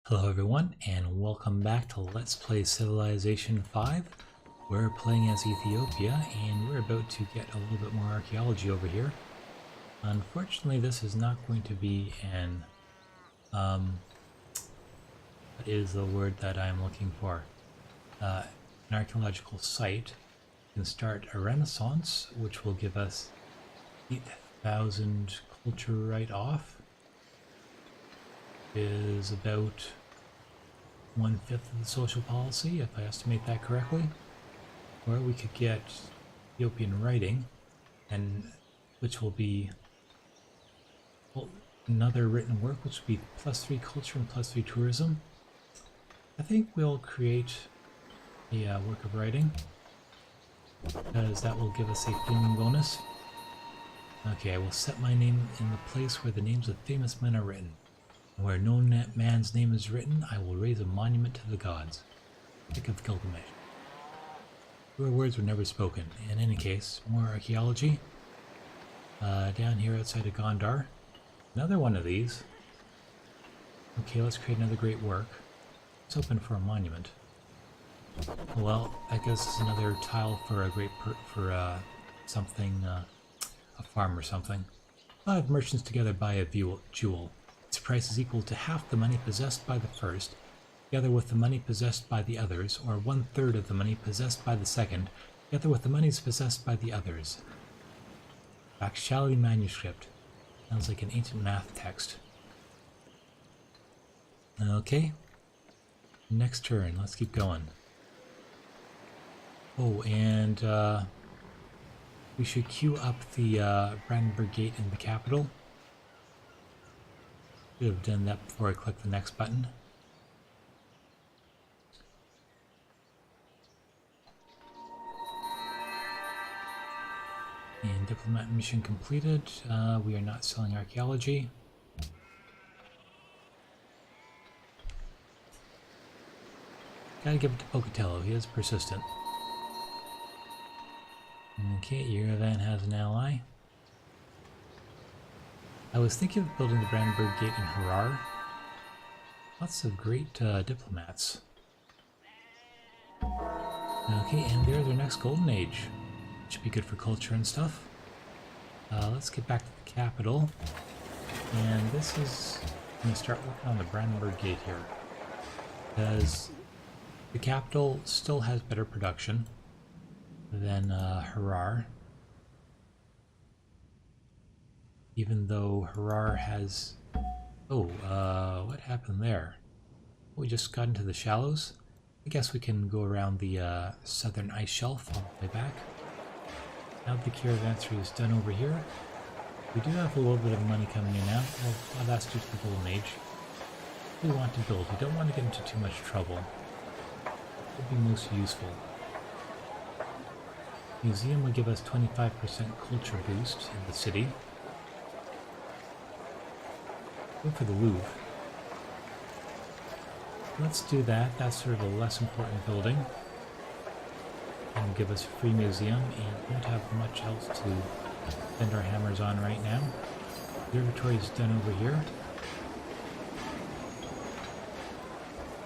Hello everyone, and welcome back to Let's Play Civilization 5. We're playing as Ethiopia, and we're about to get a little bit more archaeology over here. Unfortunately, this is not going to be what is the word that I'm looking for? An archaeological site. We can start a renaissance, which will give us 8,000 culture right off. Is about 1/5 of the social policy, if I estimate that correctly. Or we could get Ethiopian writing, and which will be another written work, which will be +3 culture and +3 tourism. I think we'll create a work of writing, because that will give us a theming bonus. Okay, I will set my name in the place where the names of famous men are written. Where no man's name is written, I will raise a monument to the gods. Think of Gilgamesh. Your words were never spoken. In any case, more archaeology. Down here outside of Gondar. Another one of these. Okay, let's create another great work. Let's open for a monument. Well, I guess it's another tile for a great something, a farm or something. 5 merchants together buy a jewel. Its price is equal to half the money possessed by the first, together with the money possessed by the others, or 1/3 of the money possessed by the second, together with the monies possessed by the others. Actuality manuscript. Sounds like an ancient math text. Okay. Next turn. Let's keep going. Oh, and we should queue up the Brandenburg Gate in the capital. Should have done that before I click the next button. And diplomat mission completed. We are not selling archaeology. Gotta give it to Pocatello, he is persistent. Okay, Yerevan has an ally. I was thinking of building the Brandenburg Gate in Harar. Lots of great diplomats. Okay, and there's our next golden age. Should be good for culture and stuff. Let's get back to the capital. And this is going to start working on the Brandenburg Gate here. Because the capital still has better production than Harar. Even though Harar has... Oh, what happened there? We just got into the shallows. I guess we can go around the southern ice shelf on the way back. Now the caravanserai is done over here. We do have a little bit of money coming in now. Well, that's due to the Golden Age. We want to build. We don't want to get into too much trouble. It would be most useful. Museum will give us 25% culture boost in the city. Go for the Louvre. Let's do that. That's sort of a less important building. And will give us a free museum, and we don't have much else to spend our hammers on right now. Observatory is done over here.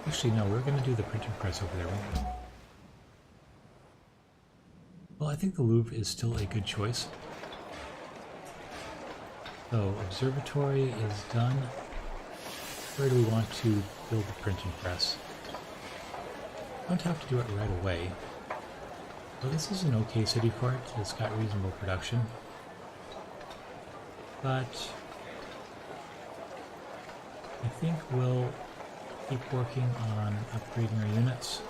Actually, no, we're going to do the printing press over there, won't we? Well, I think the Louvre is still a good choice. So, observatory is done. Where do we want to build the printing press? Don't have to do it right away. Well, this is an okay city for it. It's got reasonable production. But I think we'll keep working on upgrading our units.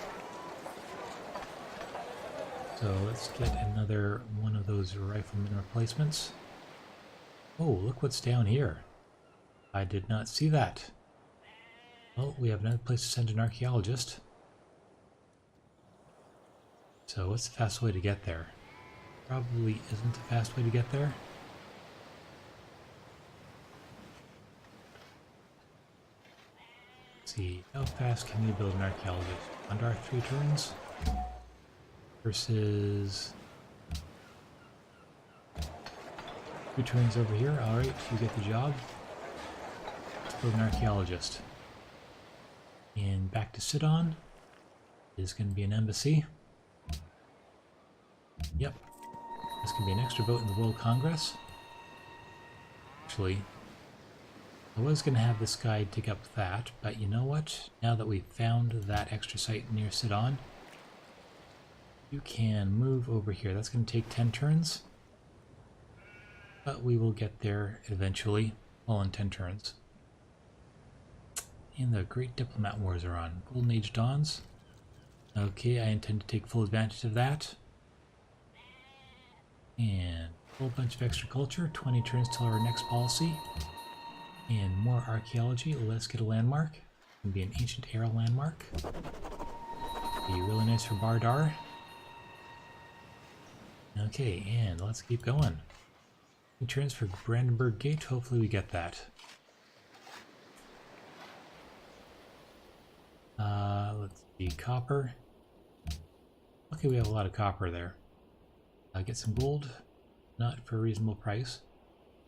So let's get another one of those rifleman replacements. Oh, look what's down here. I did not see that. Well, we have another place to send an archaeologist. So what's the fast way to get there? Probably isn't a fast way to get there. Let's see, how fast can you build an archaeologist? Under 3 turns? Versus 2 turns over here. Alright, you get the job. Let's build an archaeologist. And back to Sidon is going to be an embassy. Yep. This can be an extra vote in the World Congress. Actually, I was going to have this guy dig up that, but you know what? Now that we've found that extra site near Sidon, you can move over here. That's going to take 10 turns, but we will get there eventually, all in 10 turns. And the Great Diplomat Wars are on. Golden Age dawns. Okay, I intend to take full advantage of that. And a whole bunch of extra culture, 20 turns till our next policy. And more archaeology. Let's get a landmark. It can be an ancient era landmark. Be really nice for Bardar. Okay, and let's keep going. 2 turns for Brandenburg Gate. Hopefully we get that. Let's see, copper. Okay, we have a lot of copper there. Get some gold, not for a reasonable price.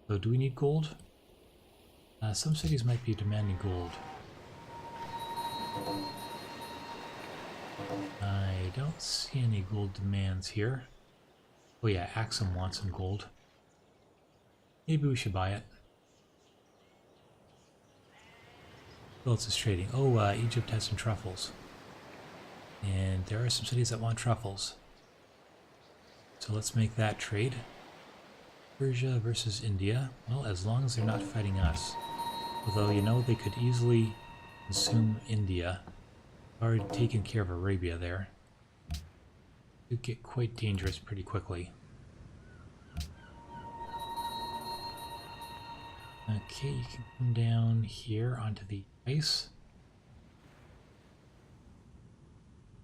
So do we need gold? Some cities might be demanding gold. I don't see any gold demands here. Oh yeah, Axum wants some gold. Maybe we should buy it. Who else is trading? Oh, Egypt has some truffles. And there are some cities that want truffles. So let's make that trade. Persia versus India. Well, as long as they're not fighting us. Although, you know, they could easily consume India. Already taken care of Arabia there. It could get quite dangerous pretty quickly. Okay, you can come down here onto the ice.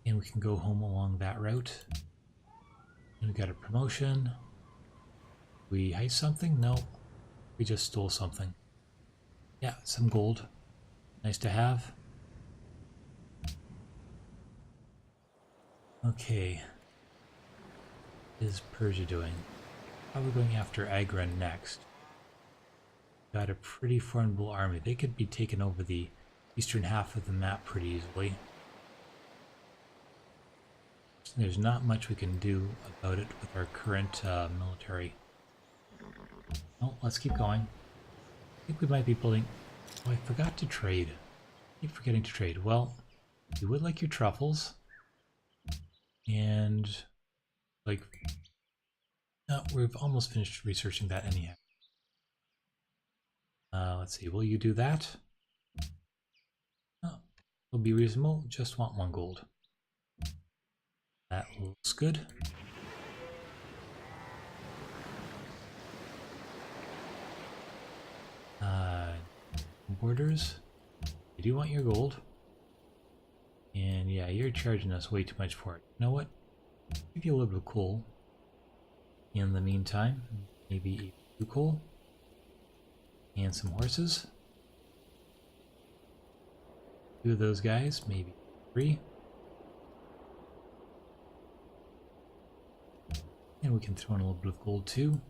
And we can go home along that route. And we got a promotion. We heist something? No. We just stole something. Yeah, some gold. Nice to have. Okay. What is Persia doing? Probably going after Agra next. Got a pretty formidable army. They could be taking over the eastern half of the map pretty easily. There's not much we can do about it with our current military. Oh, let's keep going. I think we might be building... Oh, I forgot to trade. I keep forgetting to trade. Well, you would like your truffles. And, like... No, we've almost finished researching that anyhow. Let's see, will you do that? Oh, it'll be reasonable. Just want 1 gold. That looks good. Borders. You do want your gold. And yeah, you're charging us way too much for it. You know what? Give you a little bit of coal. In the meantime, maybe 2 coal. And some horses. 2 of those guys, maybe 3. And we can throw in a little bit of gold too.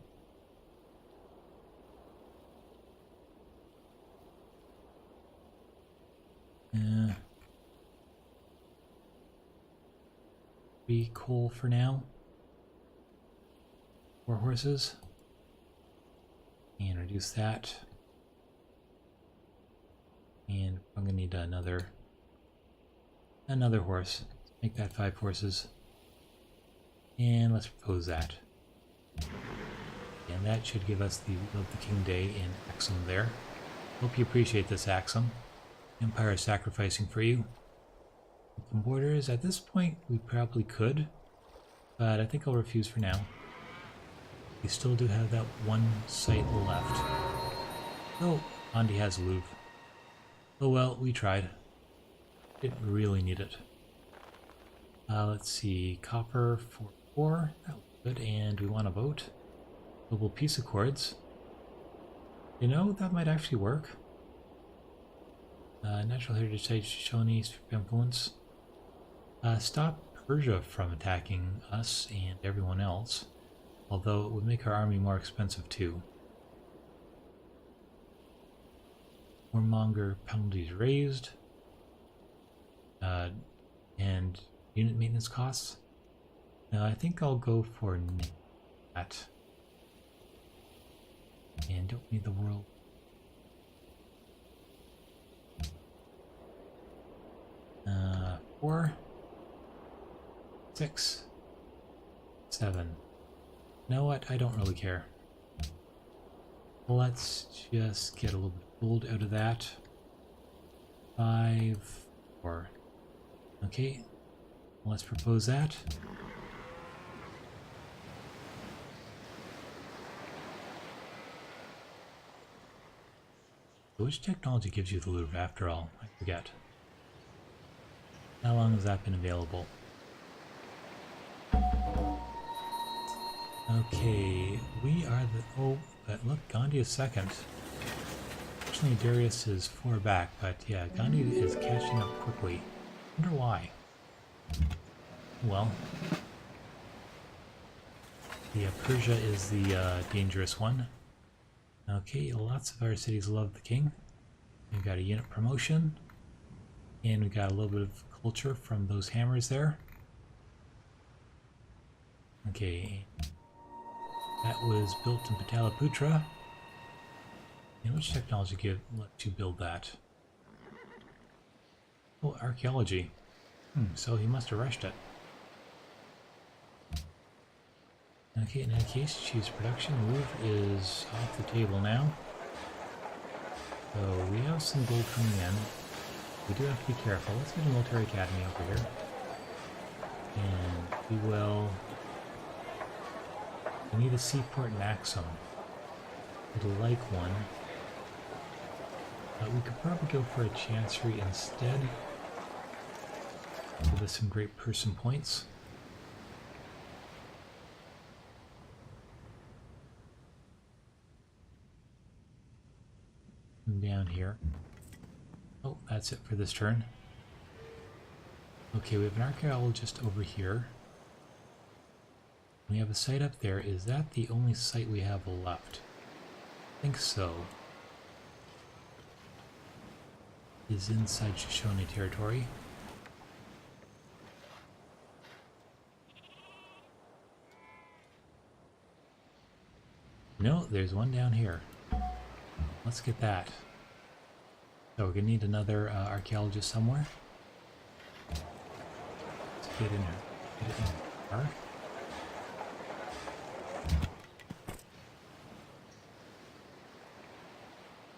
Be coal for now. 4 horses. And reduce that. And I'm gonna need another horse. Make that 5 horses. And let's propose that. And that should give us the Wheel of the King Day in Axum there. Hope you appreciate this, Axum. Empire is sacrificing for you. Open borders. At this point, we probably could, but I think I'll refuse for now. We still do have that 1 site left. Oh, Andi has Louvre. Oh well, we tried. Didn't really need it. Let's see, copper for 4. That was good, and we want a vote. Global Peace Accords. You know, that might actually work. Natural heritage sites, Shoshone, influence. Stop Persia from attacking us and everyone else, although it would make our army more expensive too. Warmonger penalties raised. and unit maintenance costs. Now I think I'll go for that. And don't need the world. 4, 6, 7. You know what? I don't really care. Let's just get a little bit of gold out of that. 5, 4. Okay, let's propose that. Which technology gives you the loot after all? I forget. How long has that been available? Okay, we are the... Oh, but look, Gandhi is second. Fortunately, Darius is 4 back, but yeah, Gandhi is catching up quickly. Wonder why. Well, yeah, Persia is the dangerous one. Okay, lots of our cities love the king. We've got a unit promotion, and we got a little bit of culture from those hammers there. Okay, that was built in Pataliputra. And which technology let you build that? Oh, archaeology. So he must have rushed it. Okay, in any case, choose production. Move is off the table now. So we have some gold coming in. We do have to be careful. Let's get a military academy over here. And we will... We need a seaport in Axum. I'd like one. We could probably go for a chancery instead. Give us some great person points. And down here. Oh, that's it for this turn. Okay, we have an archaeologist over here. We have a site up there. Is that the only site we have left? I think so. Is inside Shoshone territory. No, there's one down here. Let's get that. So we're gonna need another archaeologist somewhere. Let's get in here. Get it in the car.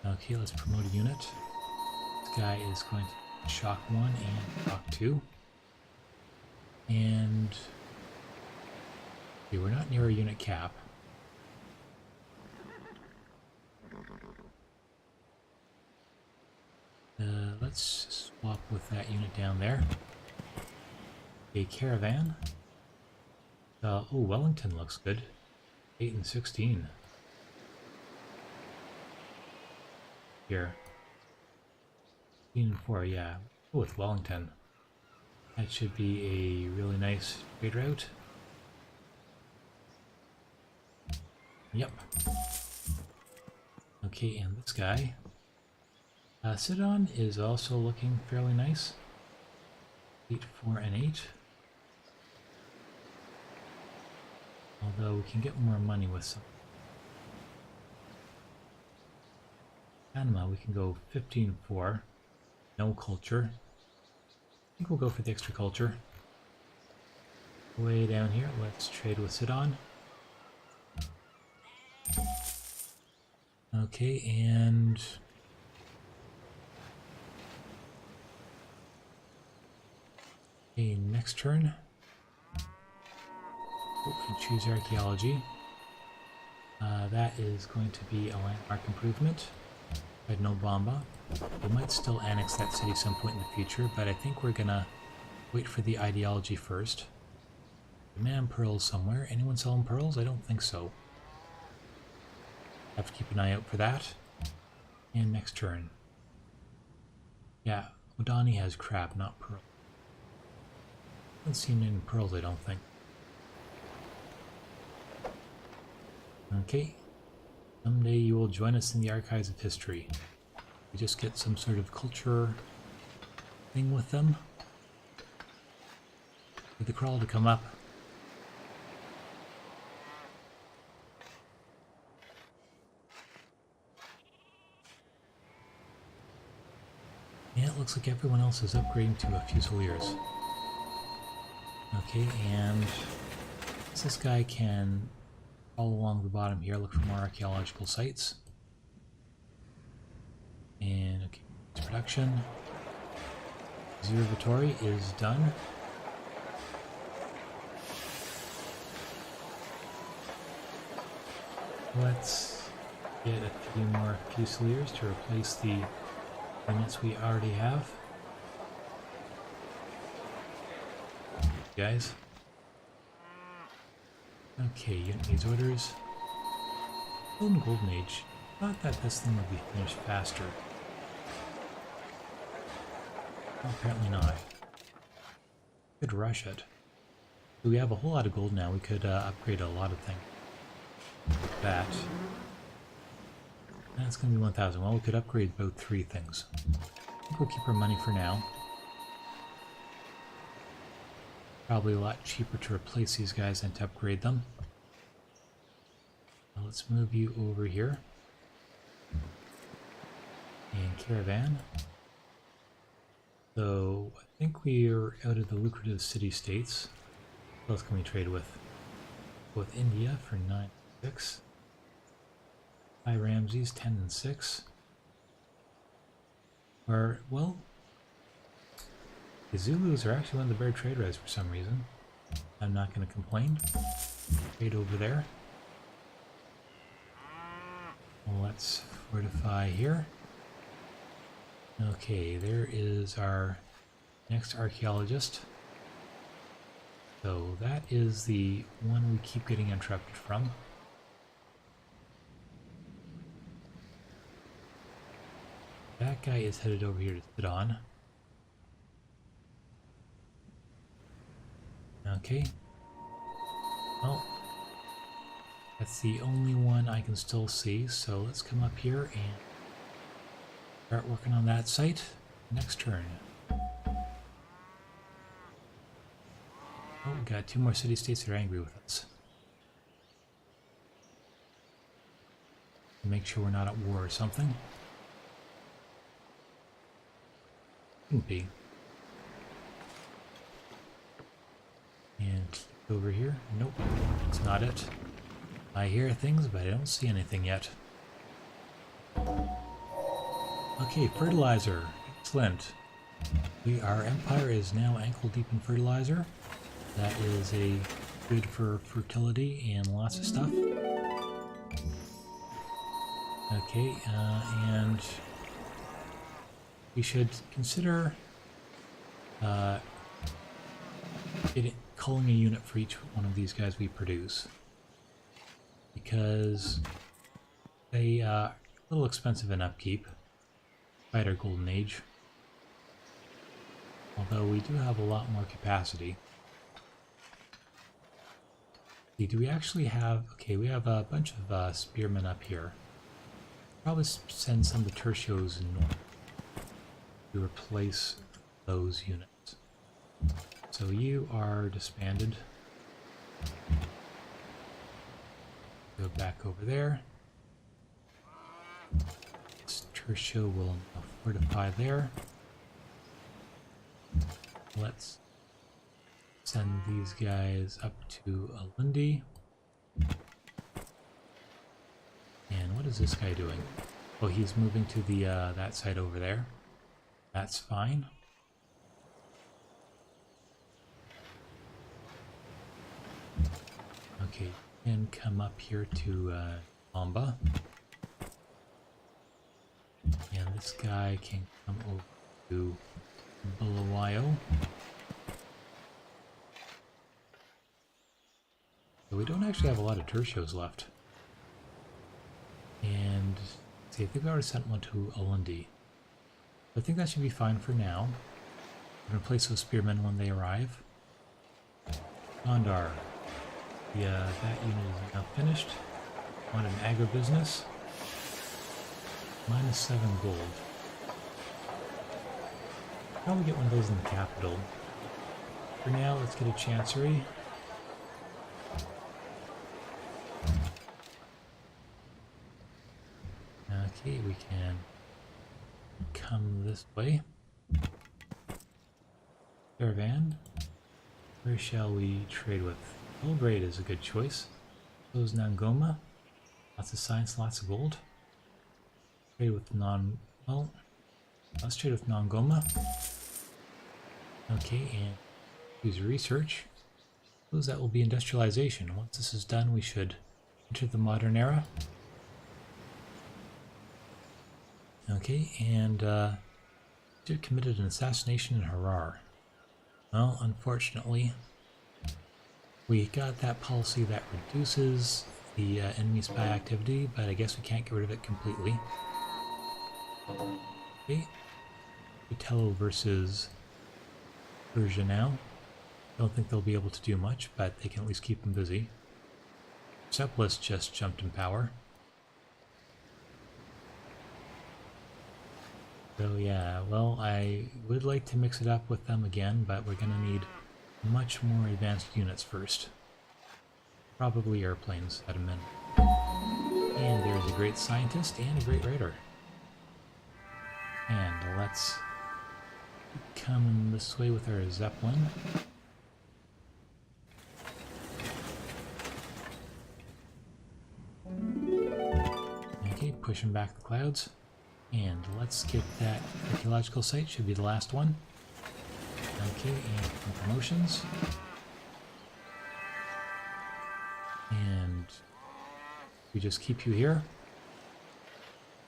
Okay, let's promote a unit. This guy is going to shock 1 and shock 2. And okay, we're not near a unit cap. Let's swap with that unit down there. A caravan. Oh, Wellington looks good. 8 and 16. Here. 15 and 4, yeah. Oh, with Wellington. That should be a really nice trade route. Yep. Okay, and this guy. Sidon is also looking fairly nice. 8, 4, and 8. Although we can get more money with some. Panama, we can go 15, 4. No culture. I think we'll go for the extra culture. Way down here, let's trade with Sidon. Okay, and... next turn, we can choose archaeology. That is going to be a landmark improvement. Red No Bamba. We might still annex that city some point in the future, but I think we're gonna wait for the ideology first. Demand pearls somewhere. Anyone selling pearls? I don't think so. Have to keep an eye out for that. And next turn. Yeah, Odani has crab, not pearl. Haven't seen any pearls, I don't think. Okay. Someday you will join us in the archives of history. We just get some sort of culture thing with them. Get the crawl to come up. Yeah, it looks like everyone else is upgrading to a Fusiliers. Okay, and this guy can follow along the bottom here, look for more archaeological sites. And okay, production. Observatory is done. Let's get a few more Fusiliers to replace the units we already have. Guys. Okay, unit needs orders. Still in Golden Age. Thought that this thing would be finished faster. Well, apparently not. Could rush it. So we have a whole lot of gold now. We could upgrade a lot of things. Like that. That's going to be 1,000. Well, we could upgrade about 3 things. I think we'll keep our money for now. Probably a lot cheaper to replace these guys than to upgrade them. Now let's move you over here. And caravan. So I think we're out of the lucrative city-states. What else can we trade with? With India for 9.6. Hi Ramses, 10 and 6. Or, well, the Zulus are actually one of the better trade routes for some reason. I'm not going to complain. Trade over there. Well, let's fortify here. Okay, there is our next archaeologist. So that is the one we keep getting interrupted from. That guy is headed over here to sit on. Okay. Well, that's the only one I can still see, so let's come up here and start working on that site next turn. Oh, we got 2 more city-states that are angry with us. Make sure we're not at war or something. Couldn't be. And over here. Nope, it's not it. I hear things, but I don't see anything yet. Okay, fertilizer. Excellent. Our empire is now ankle deep in fertilizer. That is good for fertility and lots of stuff. Okay, and we should consider culling a unit for each one of these guys we produce, because they are a little expensive in upkeep, despite our golden age. Although we do have a lot more capacity. Do we actually have... Okay, we have a bunch of spearmen up here. Probably send some of the tertios north to replace those units. So you are disbanded. Go back over there. This tertio will now fortify there. Let's send these guys up to Alindi. And what is this guy doing? Oh, he's moving to the that side over there. That's fine. Okay, and come up here to Amba. And this guy can come over to Bulawayo. So we don't actually have a lot of tertios left. And see, I think I already sent one to Alindi. I think that should be fine for now. I'm going to place those spearmen when they arrive. Gondar. Yeah, that unit is now finished. On an agribusiness. -7 gold. Probably get one of those in the capital. For now, let's get a chancery. Okay, we can come this way. Caravan. Where shall we trade with? Belgrade is a good choice. Those Nangoma. Lots of science, lots of gold. Trade with well, let's trade with Nangoma. Okay, and use research. Suppose that will be industrialization. Once this is done, we should enter the modern era. Okay, and dude committed an assassination in Harar. Well, unfortunately, we got that policy that reduces the enemy spy activity, but I guess we can't get rid of it completely. Okay, Vitello versus Persia now. Don't think they'll be able to do much, but they can at least keep them busy. Sepolis just jumped in power. So yeah, well, I would like to mix it up with them again, but we're going to need much more advanced units first. Probably airplanes at a minimum. And there's a great scientist and a great writer. And let's come this way with our Zeppelin. Okay, pushing back the clouds. And let's get that archaeological site, should be the last one. Okay, and some promotions. And we just keep you here.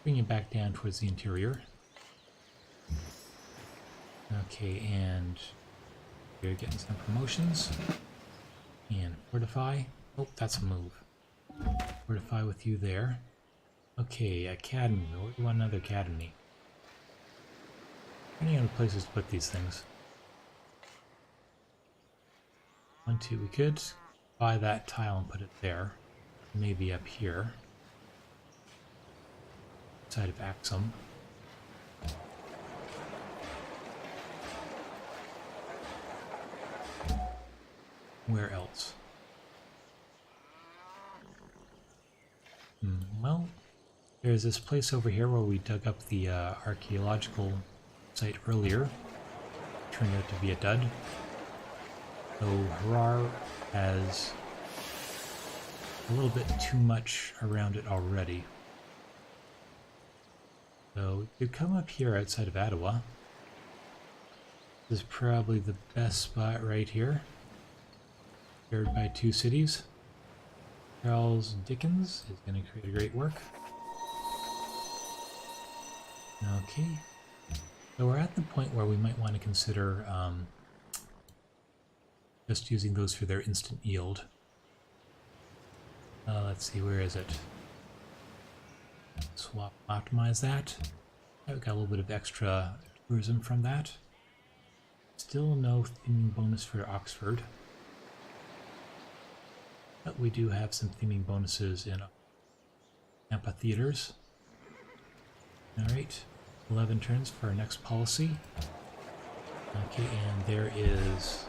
Bring you back down towards the interior. Okay, and we're getting some promotions. And fortify. Oh, that's a move. Fortify with you there. Okay, academy. Where do we want another academy? Any other places to put these things? 1, 2. We could buy that tile and put it there. Maybe up here. Side of Axum. Where else? Well, there's this place over here where we dug up the archaeological site earlier. Turned out to be a dud. So Harar has a little bit too much around it already. So we could come up here outside of Ottawa. This is probably the best spot right here. Shared by 2 cities. Charles Dickens is going to create a great work. Okay, so we're at the point where we might want to consider just using those for their instant yield. Let's see, where is it? Swap, optimize that. I've got a little bit of extra tourism from that. Still no theming bonus for Oxford. But we do have some theming bonuses in amphitheaters. Alright, 11 turns for our next policy. Okay, and there is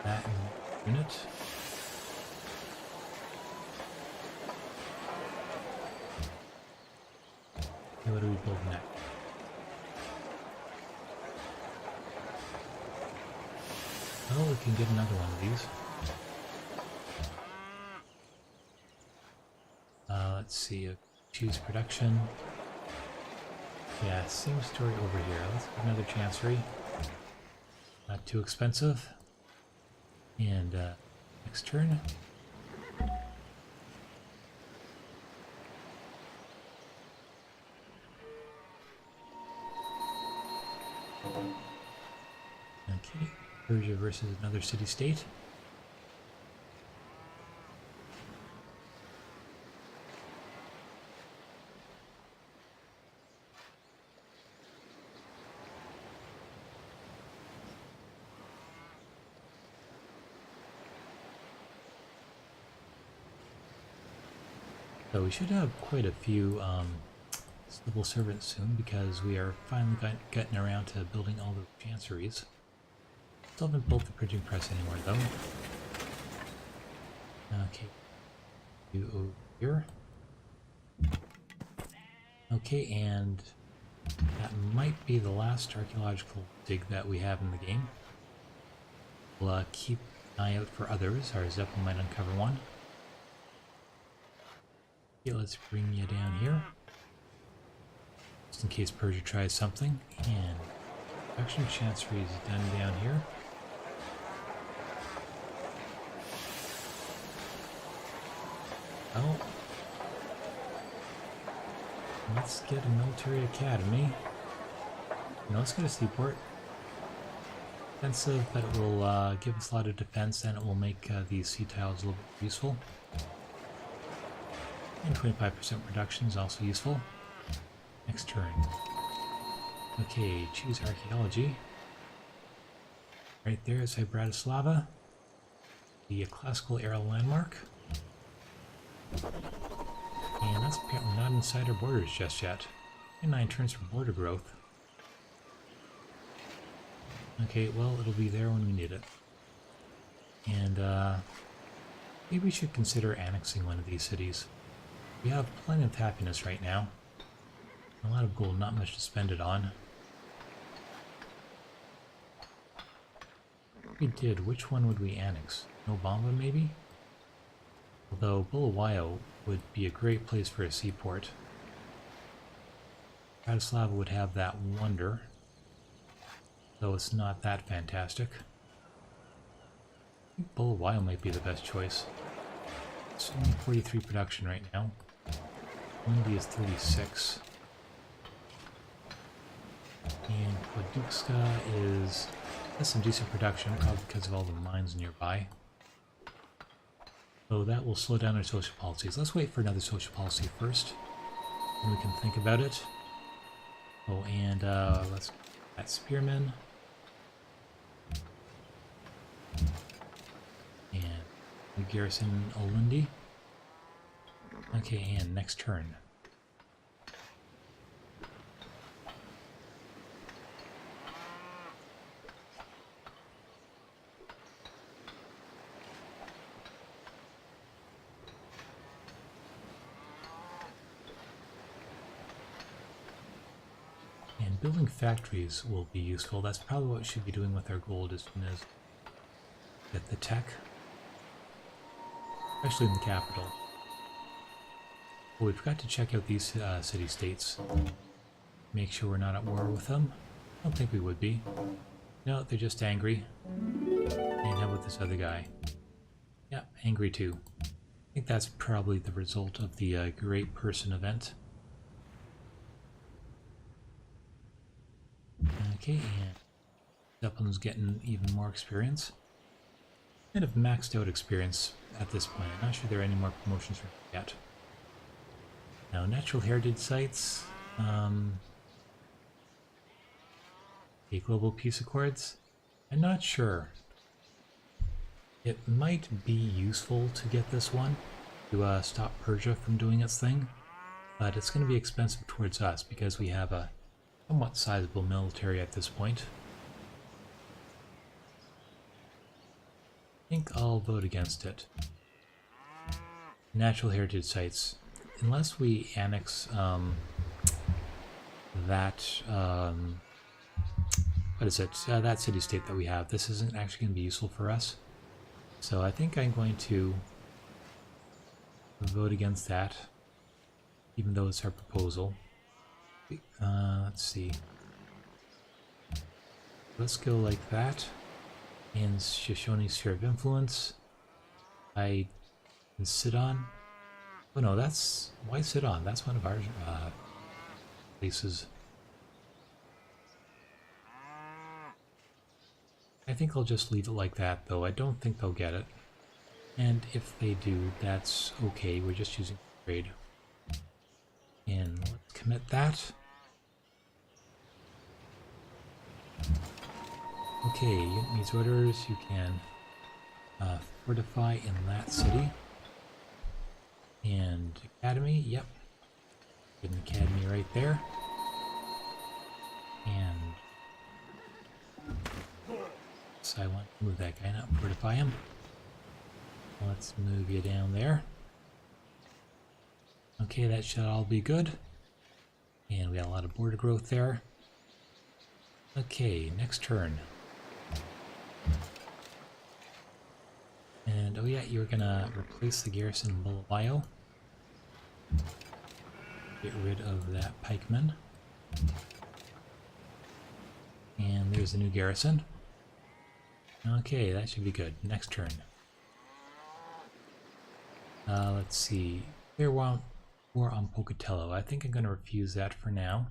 that unit. Okay, what do we build next? Oh, we can get another one of these. Let's see, choose production. Yeah, same story over here. Let's get another chancery. Not too expensive. And next turn. Okay, Persia versus another city-state. So we should have quite a few civil servants soon because we are finally getting around to building all the chanceries. Still haven't built the printing press anywhere though. Okay. You over here. Okay, and that might be the last archaeological dig that we have in the game. We'll keep an eye out for others. Our Zeppelin might uncover one. Okay, let's bring you down here. Just in case Persia tries something. And production chancery is done down here. Well, let's get a military academy. No, let's get a seaport. Defensive, but it will give us a lot of defense, and it will make these sea tiles a little bit useful. And 25% production is also useful. Next turn. Okay, choose archaeology. Right there is Bratislava, the classical era landmark. And that's apparently not inside our borders just yet. And 9 turns for border growth. Okay, well, it'll be there when we need it. And maybe we should consider annexing one of these cities. We have plenty of happiness right now. A lot of gold, not much to spend it on. If we did, which one would we annex? Nobamba, maybe? Although Bulawayo would be a great place for a seaport. Bratislava would have that wonder, though it's not that fantastic. I think Bulawayo might be the best choice. It's only 43 production right now. Windy is 36. And Kladukska has some decent production, probably because of all the mines nearby. So that will slow down our social policies. Let's wait for another social policy first, and we can think about it. Oh, and let's get that spearman. And we garrison Olundi. Okay, and next turn. And building factories will be useful. That's probably what we should be doing with our gold as soon as we get the tech. Especially in the capital. Oh, we forgot to check out these city-states. Make sure we're not at war with them. I don't think we would be. No, they're just angry. And how about this other guy? Yeah, angry too. I think that's probably the result of the Great Person event. Okay, and Zeppelin's getting even more experience. Kind of maxed out experience at this point. I'm not sure there are any more promotions for him yet. Now, natural heritage sites. The global peace accords. I'm not sure. It might be useful to get this one to stop Persia from doing its thing, but it's going to be expensive towards us because we have a somewhat sizable military at this point. I think I'll vote against it. Natural heritage sites. Unless we annex that, what is it? That city-state that we have. This isn't actually going to be useful for us. So I think I'm going to vote against that, even though it's our proposal. Let's see. Let's go like that. And Shoshone's sphere of influence. I can sit on. Oh no, that's... Why sit on? That's one of our places. I think I'll just leave it like that, though. I don't think they'll get it. And if they do, that's okay. We're just using trade. And let's commit that. Okay, unit meets orders. You can fortify in that city. And academy, yep. Get an academy right there. And Yes, I want to move that guy, not fortify him. Let's move you down there. Okay, that should all be good. And we got a lot of border growth there. Okay, next turn. And oh yeah, you're gonna replace the garrison in Bulawayo. Get rid of that pikeman. And there's a new garrison. Okay, that should be good. Next turn. Let's see. Clear war on Pocatello. I think I'm going to refuse that for now.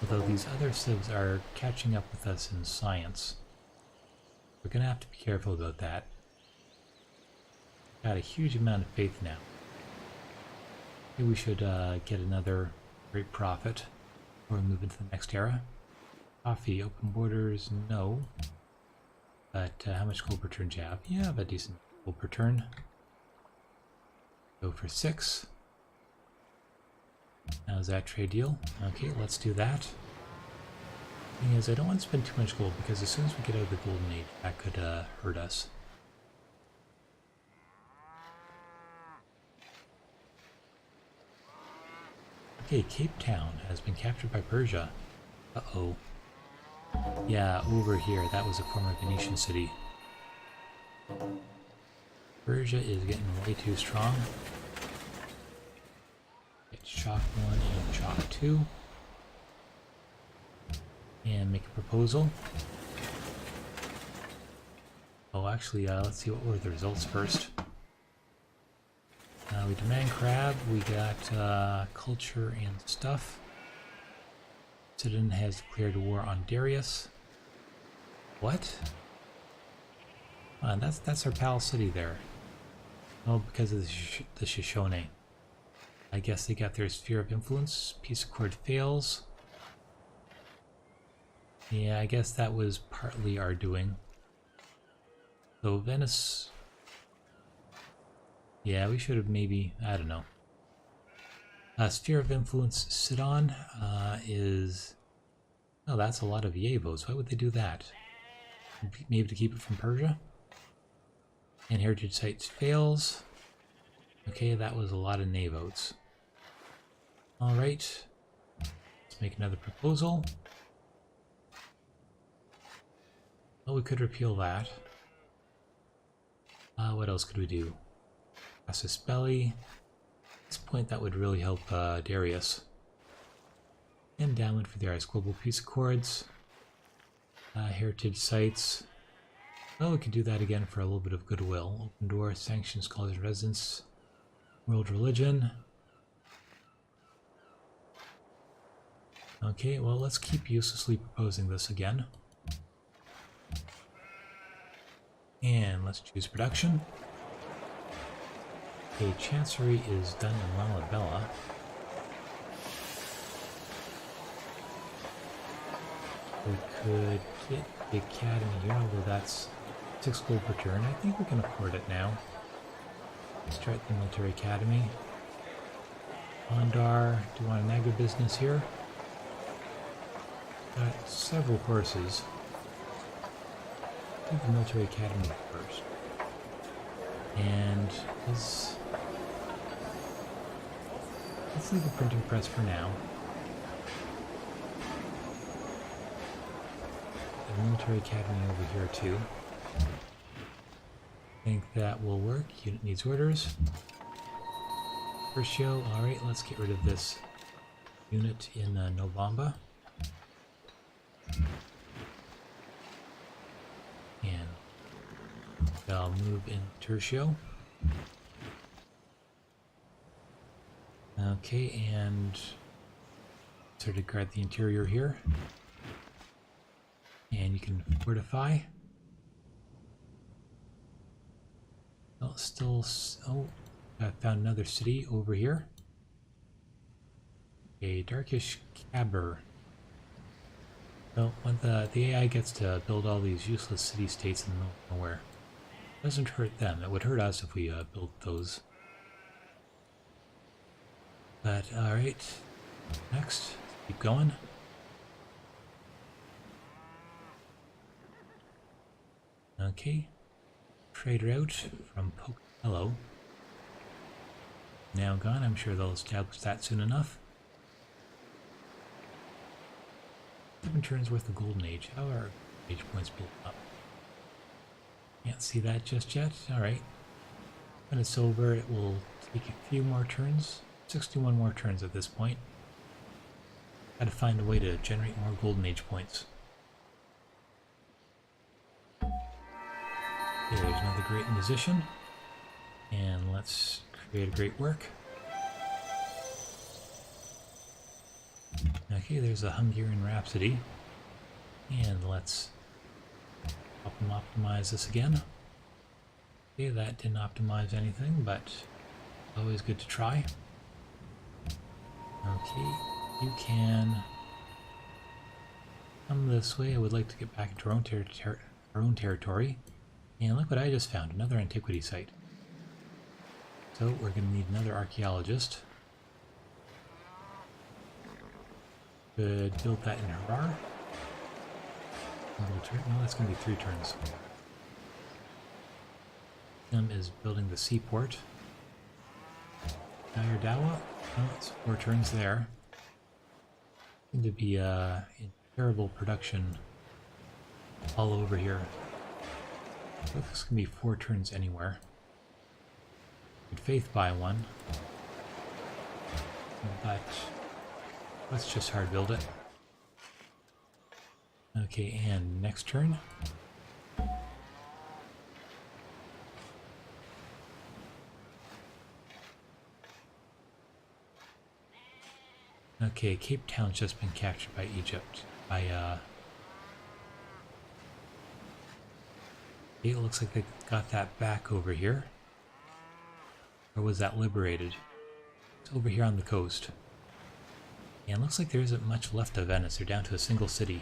Although these other civs are catching up with us in science. We're going to have to be careful about that. Got a huge amount of faith now. Maybe we should get another great prophet before we move into the next era. Coffee, open borders, no. But how much gold per turn do you have? Yeah, but decent gold per turn. Go for 6. How's that trade deal? Okay, let's do that. Thing is, I don't want to spend too much gold because as soon as we get out of the golden age, that could hurt us. Okay, Cape Town has been captured by Persia. Uh-oh. Yeah, over here, that was a former Venetian city. Persia is getting way too strong. Get shock 1 and shock 2. And make a proposal. Oh, actually, let's see what were the results first. We demand crab, we got culture and stuff. Sidon has declared war on Darius. What? That's our pal city there. Oh, because of the Shoshone. I guess they got their sphere of influence. Peace accord fails. Yeah, I guess that was partly our doing. So Venice... Yeah, we should have maybe... I don't know. Sphere of influence Sidon is... Oh, that's a lot of yay votes. Why would they do that? Maybe to keep it from Persia? And heritage sites fails. Okay, that was a lot of nay votes. Alright. Let's make another proposal. Well, we could repeal that. What else could we do? Casus Belli. At this point, that would really help Darius. Endowment for the Arts Global Peace Accords. Heritage sites. Well, we could do that again for a little bit of goodwill. Open door, sanctions, scholars and residents. World religion. Okay, well, let's keep uselessly proposing this again. And let's choose production. Okay, Chancery is done in Lalabella. We could get the Academy here, although that's 6 gold per turn. I think we can afford it now. Start the Military Academy. Ondar, do you want an agribusiness here? Got several horses. I think the Military Academy first. And let's leave the printing press for now. The Military Academy over here too. I think that will work. Unit needs orders. First show. Alright, let's get rid of this unit in Nobamba. And I'll move in Tertio. Okay, and sort of guard the interior here. And you can fortify. Well, still... Oh, I found another city over here. A Darkish Cabber. Well, when the AI gets to build all these useless city-states in the middle of nowhere, it doesn't hurt them. It would hurt us if we built those. But, alright. Next. Keep going. Okay. Trader out from Pocatello. Now gone. I'm sure they'll establish that soon enough. 7 turns worth of Golden Age. How are age points built up? Can't see that just yet. Alright. When it's over, it will take a few more turns. 61 more turns at this point. Gotta find a way to generate more Golden Age points. Okay, there's another great musician. And let's create a great work. Okay, there's a Hungarian Rhapsody. And let's optimize this again. Okay, that didn't optimize anything, but always good to try. Okay, you can come this way. I would like to get back into our own territory. And look what I just found, another antiquity site. So we're going to need another archaeologist. Could build that in Harar. No, that's going to be 3 turns. Him is building the seaport. Dawa. Oh, it's 4 turns there. Seem to be in terrible production all over here. So this can be 4 turns anywhere. Good faith buy one, but let's just hard build it. Okay, and next turn. Okay, Cape Town's just been captured by Egypt. It looks like they got that back over here. Or was that liberated? It's over here on the coast. And it looks like there isn't much left of Venice. They're down to a single city.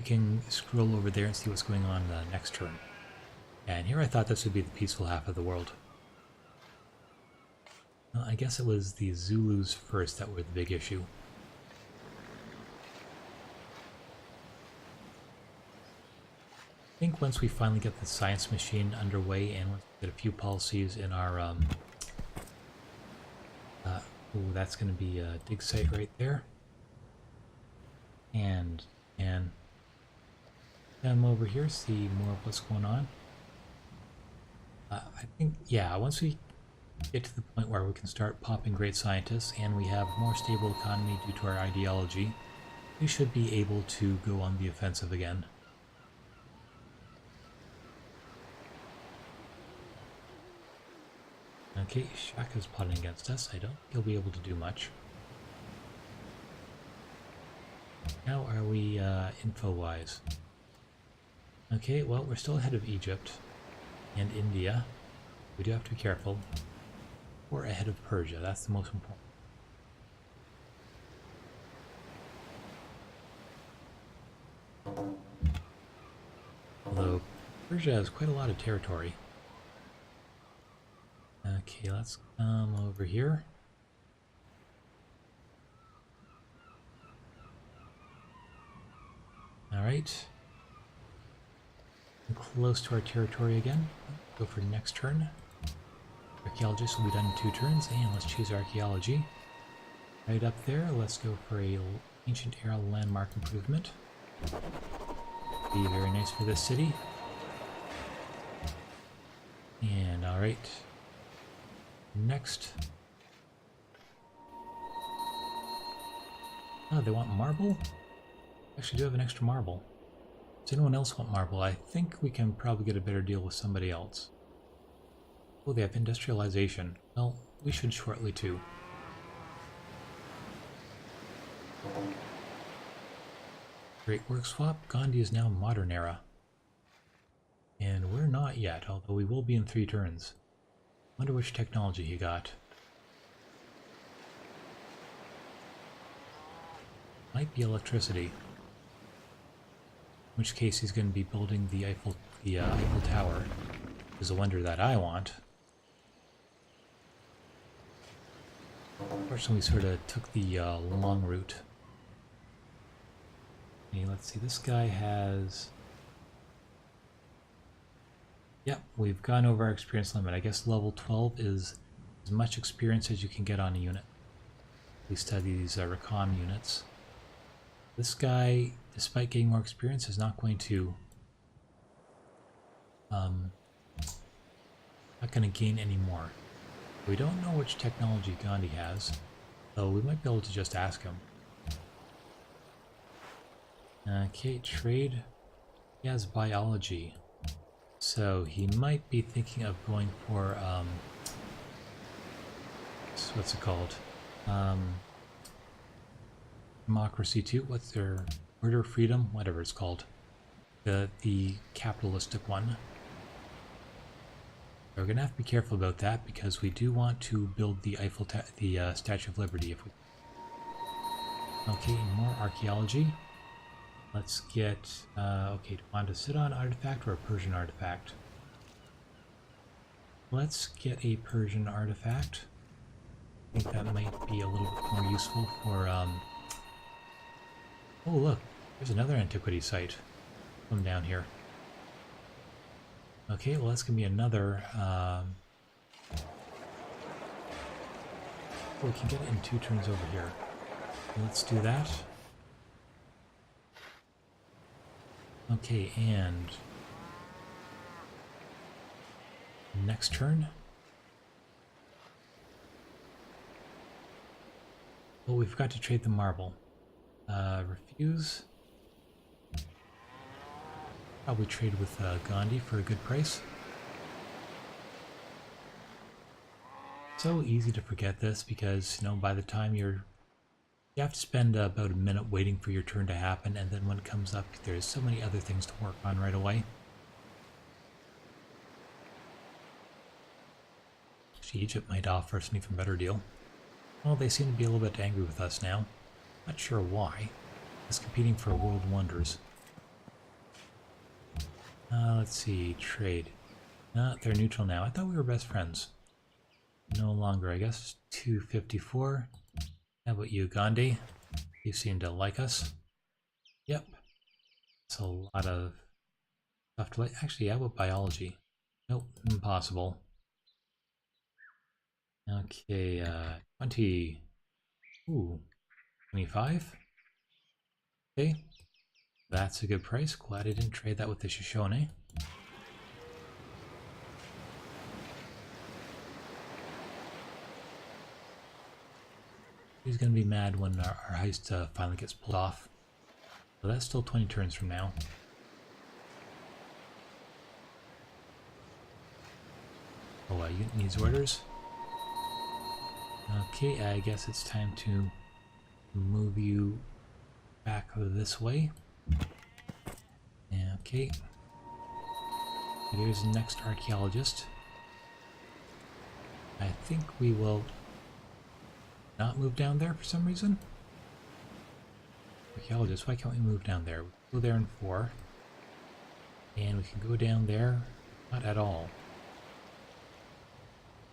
We can scroll over there and see what's going on the next turn. And here I thought this would be the peaceful half of the world. Well, I guess it was the Zulus first that were the big issue. I think once we finally get the science machine underway and once we get a few policies in our oh, that's going to be a dig site right there. And come over here, see more of what's going on. I think, yeah, once we get to the point where we can start popping great scientists and we have a more stable economy due to our ideology, we should be able to go on the offensive again. Okay, Shaka's plotting against us. I don't think he'll be able to do much. How are we info-wise? Okay, well, we're still ahead of Egypt and India. We do have to be careful. We're ahead of Persia. That's the most important. Although Persia has quite a lot of territory. Okay, let's come over here. Alright. Close to our territory again. Go for next turn. Archaeologist will be done in 2 turns, and let's choose archaeology. Right up there, let's go for a ancient era landmark improvement. Be very nice for this city. And alright. Next. Oh, they want marble? Actually, do have an extra marble. Does anyone else want marble? I think we can probably get a better deal with somebody else. Oh, they have industrialization. Well, we should shortly too. Great work swap. Gandhi is now modern era. And we're not yet, although we will be in 3 turns. Wonder which technology he got. Might be electricity. In which case he's going to be building the Eiffel Tower. Is a wonder that I want. Unfortunately, we sort of took the long route. Okay, let's see. This guy has Yep, we've gone over our experience limit. I guess level 12 is as much experience as you can get on a unit. We study these recon units. This guy, despite getting more experience, is not going to gain any more. We don't know which technology Gandhi has, so we might be able to just ask him. Okay, trade. He has biology, so he might be thinking of going for what's it called? Democracy too. What's their order, freedom, whatever it's called. The capitalistic one. We're gonna have to be careful about that because we do want to build the Statue of Liberty. If we okay, more archaeology. Let's get okay. Do you want a Sidon artifact or a Persian artifact? Let's get a Persian artifact. I think that might be a little bit more useful for oh look, there's another antiquity site. Come down here. Okay, well that's gonna be another we can get it in 2 turns over here. Let's do that. Okay, and next turn. Well, we've got to trade the marble. Refuse. Probably trade with Gandhi for a good price. So easy to forget this because, you know, by the time you have to spend about a minute waiting for your turn to happen, and then when it comes up, there's so many other things to work on right away. Actually, Egypt might offer us an even better deal. Well, they seem to be a little bit angry with us now. Not sure why. It's competing for world wonders. Let's see, trade. They're neutral now. I thought we were best friends. No longer, I guess. 254. How about you, Gandhi? You seem to like us. Yep. It's a lot of stuff to like. Actually, how about biology? Nope, impossible. Okay, 20. Ooh, 25. Okay, that's a good price. Glad I didn't trade that with the Shoshone. He's gonna be mad when our heist finally gets pulled off. So that's still 20 turns from now. Oh, unit needs orders. Okay, I guess it's time to move you back this way. Okay. Here's the next archaeologist. I think we will not move down there for some reason. Archaeologist, why can't we move down there? We can go there in 4. And we can go down there. Not at all.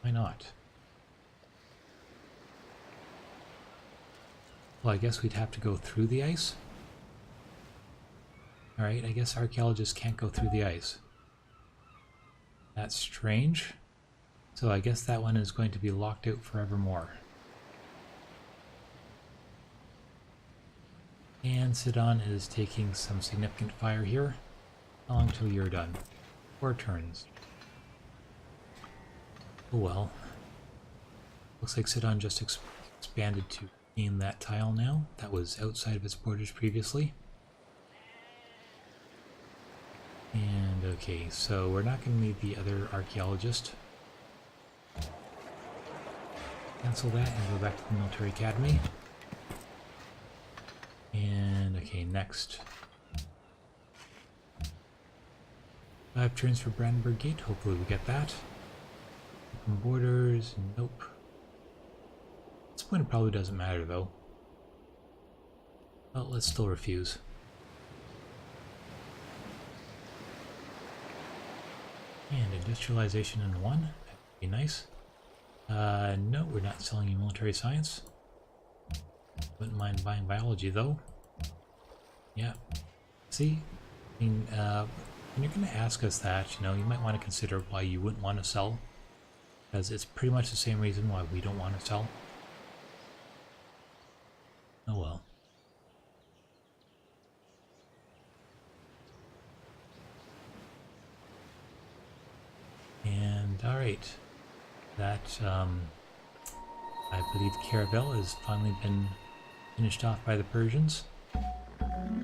Why not? Well, I guess we'd have to go through the ice. Alright, I guess archaeologists can't go through the ice. That's strange. So I guess that one is going to be locked out forevermore. And Sidon is taking some significant fire here. How long till you're done? 4 turns. Oh well. Looks like Sidon just expanded to in that tile now. That was outside of its borders previously. And okay, so we're not going to need the other archaeologist. Cancel that and go back to the military academy. And okay, next. 5 turns for Brandenburg Gate. Hopefully we get that. Open borders. Nope. At this point it probably doesn't matter though. Well, let's still refuse. And industrialization in 1. That'd be nice. No, we're not selling you military science. Wouldn't mind buying biology though. Yeah. See? I mean, when you're going to ask us that, you might want to consider why you wouldn't want to sell, because it's pretty much the same reason why we don't want to sell. Oh well. And alright, that I believe Caravel has finally been finished off by the Persians.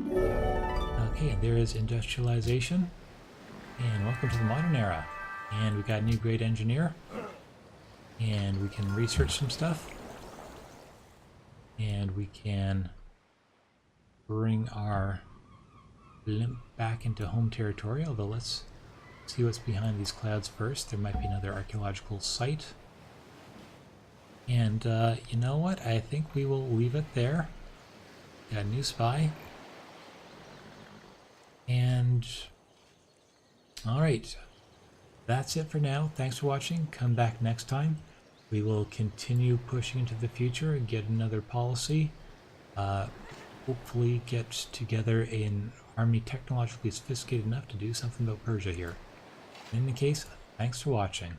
Okay, and there is industrialization. And welcome to the modern era. And we got a new great engineer. And we can research some stuff. And we can bring our blimp back into home territory, although let's see what's behind these clouds first. There might be another archaeological site. And you know what? I think we will leave it there. Got a new spy. And alright, that's it for now. Thanks for watching. Come back next time. We will continue pushing into the future and get another policy. Hopefully get together an army technologically sophisticated enough to do something about Persia here. In any case, thanks for watching.